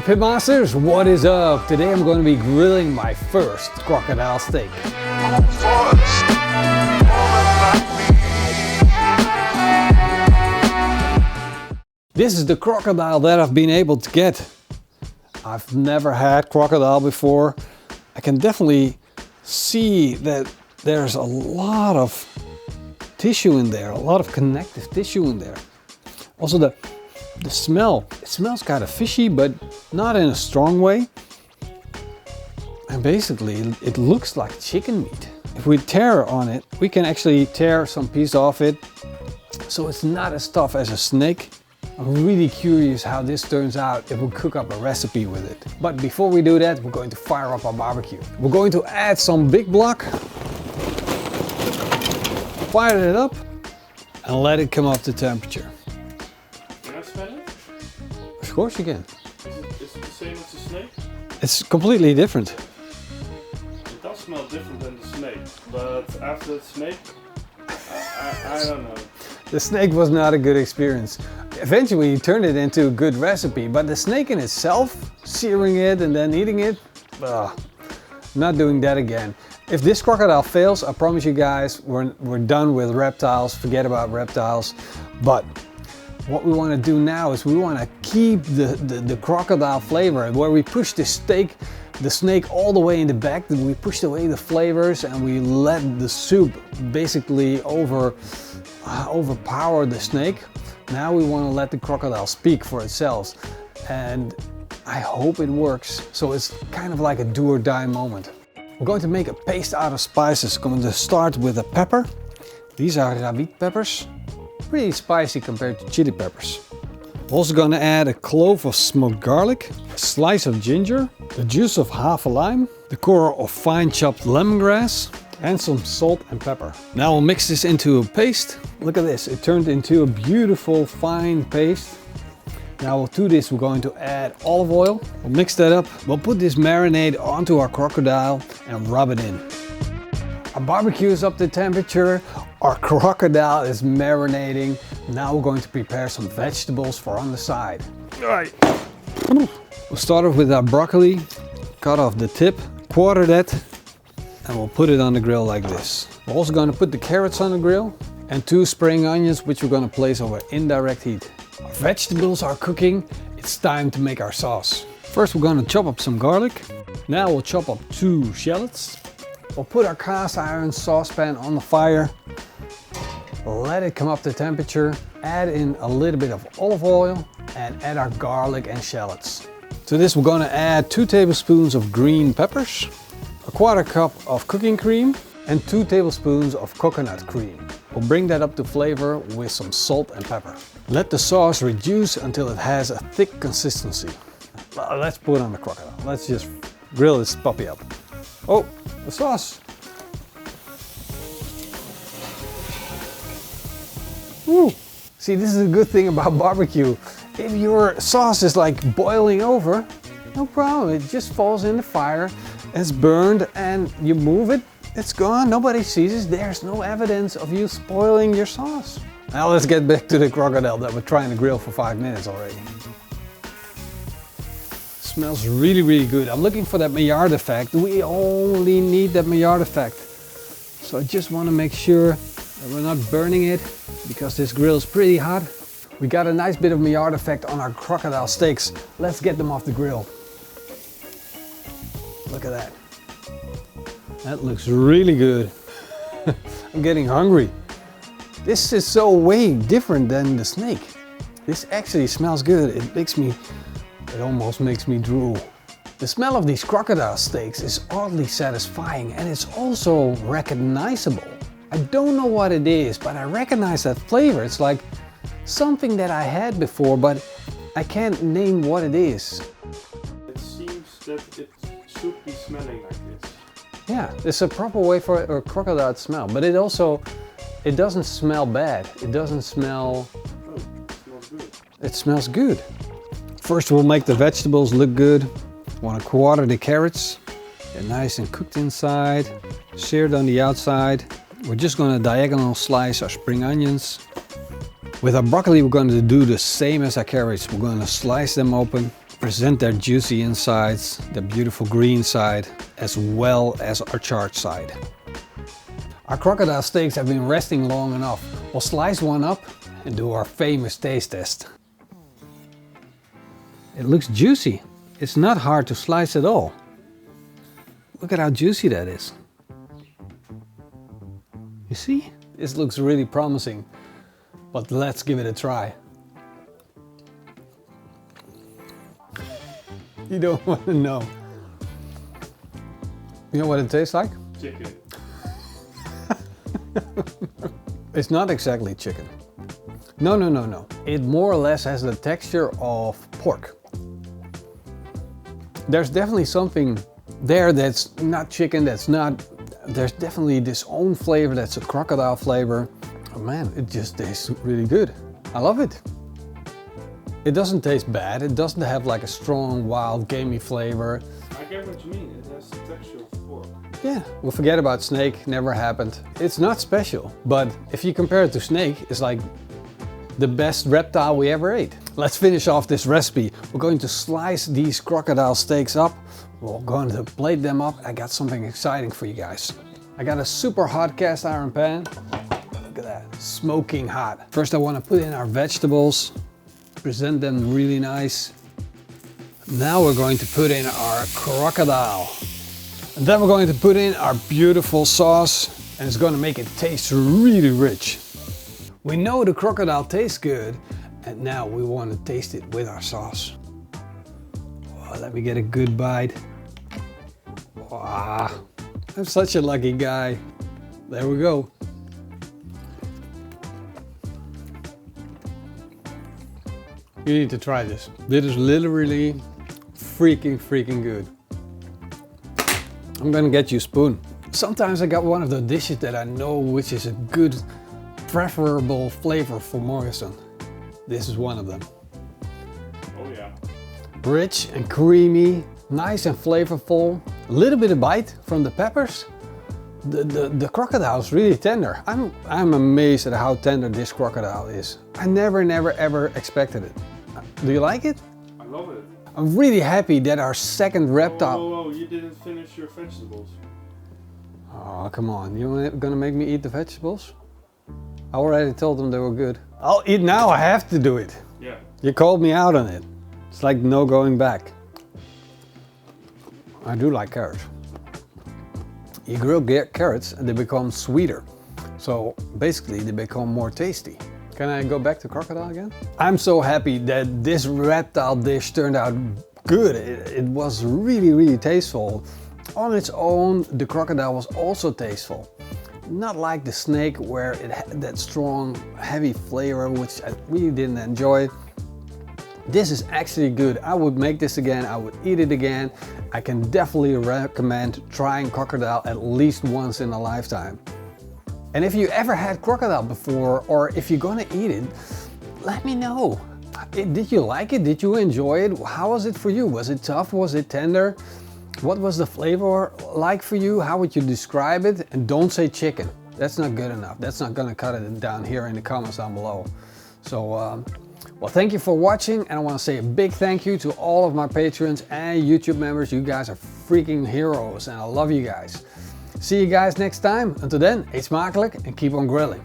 Hey Pitmasters, what is up? Today I'm going to be grilling my first crocodile steak. This is the crocodile that I've been able to get. I've never had crocodile before. I can definitely see that there's a lot of tissue in there, a lot of connective tissue in there. Also the smell, it smells kind of fishy, but not in a strong way. And basically it looks like chicken meat. If we tear on it, we can actually tear some piece off it. So it's not as tough as a snake. I'm really curious how this turns out if we cook up a recipe with it. But before we do that, we're going to fire up our barbecue. We're going to add some big block, fire it up, and let it come up to temperature. Can I smell it? Of course you can. Is it the same as the snake? It's completely different. It does smell different than the snake, but after the snake, I don't know. The snake was not a good experience. Eventually you turned it into a good recipe, but the snake in itself, searing it and then eating it, not doing that again. If this crocodile fails, I promise you guys, we're done with reptiles, forget about reptiles. But what we want to do now is we want to keep the crocodile flavor, where we push the snake all the way in the back, then we pushed away the flavors and we let the soup basically overpower the snake. Now we want to let the crocodile speak for itself, and I hope it works. So it's kind of like a do or die moment. We're going to make a paste out of spices. I'm going to start with a pepper. These are rabbit peppers, pretty spicy compared to chili peppers. Also going to add a clove of smoked garlic, a slice of ginger, the juice of half a lime, the core of fine chopped lemongrass, and some salt and pepper. Now we'll mix this into a paste. Look at this, it turned into a beautiful fine paste. Now to this we're going to add olive oil. We'll mix that up. We'll put this marinade onto our crocodile and rub it in. Our barbecue is up to temperature. Our crocodile is marinating. Now we're going to prepare some vegetables for on the side. All right. We'll start off with our broccoli. Cut off the tip, quarter that, and we'll put it on the grill like this. We're also going to put the carrots on the grill and 2 spring onions, which we're going to place over indirect heat. Our vegetables are cooking. It's time to make our sauce. First we're going to chop up some garlic. Now we'll chop up 2 shallots. We'll put our cast iron saucepan on the fire. Let it come up to temperature. Add in a little bit of olive oil and add our garlic and shallots. To this we're going to add 2 tablespoons of green peppers, a quarter cup of cooking cream, and 2 tablespoons of coconut cream. We'll bring that up to flavor with some salt and pepper. Let the sauce reduce until it has a thick consistency. Let's put on the crocodile. Let's just grill this puppy up. Oh, the sauce. Woo. See, this is a good thing about barbecue. If your sauce is like boiling over, no problem. It just falls in the fire. It's burned and you move it, it's gone. Nobody sees it. There's no evidence of you spoiling your sauce. Now let's get back to the crocodile that we're trying to grill for 5 minutes already. Smells really, really good. I'm looking for that Maillard effect. We only need that Maillard effect. So I just want to make sure that we're not burning it, because this grill is pretty hot. We got a nice bit of Maillard effect on our crocodile steaks. Let's get them off the grill. Look at that. That looks really good. I'm getting hungry. This is so way different than the snake. This actually smells good. It almost makes me drool. The smell of these crocodile steaks is oddly satisfying, and it's also recognizable. I don't know what it is, but I recognize that flavor. It's like something that I had before, but I can't name what it is. It seems that it should be smelling like this. Yeah, it's a proper way for a crocodile to smell, but it doesn't smell bad. It doesn't smell... Oh, it smells good. It smells good. First we'll make the vegetables look good. Want to quarter the carrots. They're nice and cooked inside, seared on the outside. We're just going to diagonal slice our spring onions. With our broccoli we're going to do the same as our carrots. We're going to slice them open, present their juicy insides, the beautiful green side, as well as our charred side. Our crocodile steaks have been resting long enough. We'll slice one up and do our famous taste test. It looks juicy. It's not hard to slice at all. Look at how juicy that is. You see? This looks really promising, but let's give it a try. You don't want to know. You know what it tastes like? Chicken. It's not exactly chicken. No. It more or less has the texture of pork. There's definitely something there that's not chicken, there's definitely this own flavor that's a crocodile flavor. Oh man, it just tastes really good. I love it. It doesn't taste bad. It doesn't have like a strong, wild, gamey flavor. I get what you mean. It has the texture of pork. Yeah, we'll forget about snake, never happened. It's not special, but if you compare it to snake, it's like the best reptile we ever ate. Let's finish off this recipe. We're going to slice these crocodile steaks up. We're going to plate them up. I got something exciting for you guys. I got a super hot cast iron pan. Look at that, smoking hot. First I want to put in our vegetables, present them really nice. Now we're going to put in our crocodile. And then we're going to put in our beautiful sauce, and it's going to make it taste really rich. We know the crocodile tastes good, and now we want to taste it with our sauce. Oh, let me get a good bite. Wow, I'm such a lucky guy. There we go. You need to try this. This is literally freaking good. I'm gonna get you a spoon. Sometimes I got one of the dishes that I know which is a good, preferable flavor for Morrison. This is one of them. Oh yeah. Rich and creamy, nice and flavorful. A little bit of bite from the peppers. The crocodile is really tender. I'm amazed at how tender this crocodile is. I never ever expected it. Do you like it? I love it. I'm really happy that our second reptile... Oh, you didn't finish your vegetables. Oh, come on. You're gonna make me eat the vegetables? I already told them they were good. I'll eat now, I have to do it. Yeah. You called me out on it. It's like no going back. I do like carrots. You grill carrots and they become sweeter. So basically they become more tasty. Can I go back to crocodile again? I'm so happy that this reptile dish turned out good. It was really tasteful. On its own, the crocodile was also tasteful. Not like the snake where it had that strong, heavy flavor, which I really didn't enjoy. This is actually good. I would make this again. I would eat it again. I can definitely recommend trying crocodile at least once in a lifetime. And if you ever had crocodile before, or if you're gonna eat it, let me know. Did you like it? Did you enjoy it? How was it for you? Was it tough? Was it tender? What was the flavor like for you? How would you describe it? And don't say chicken. That's not good enough. That's not gonna cut it down here in the comments down below. So, well, thank you for watching, and I want to say a big thank you to all of my patrons and YouTube members. You guys are freaking heroes, and I love you guys. See you guys next time. Until then, eet smakelijk and keep on grilling.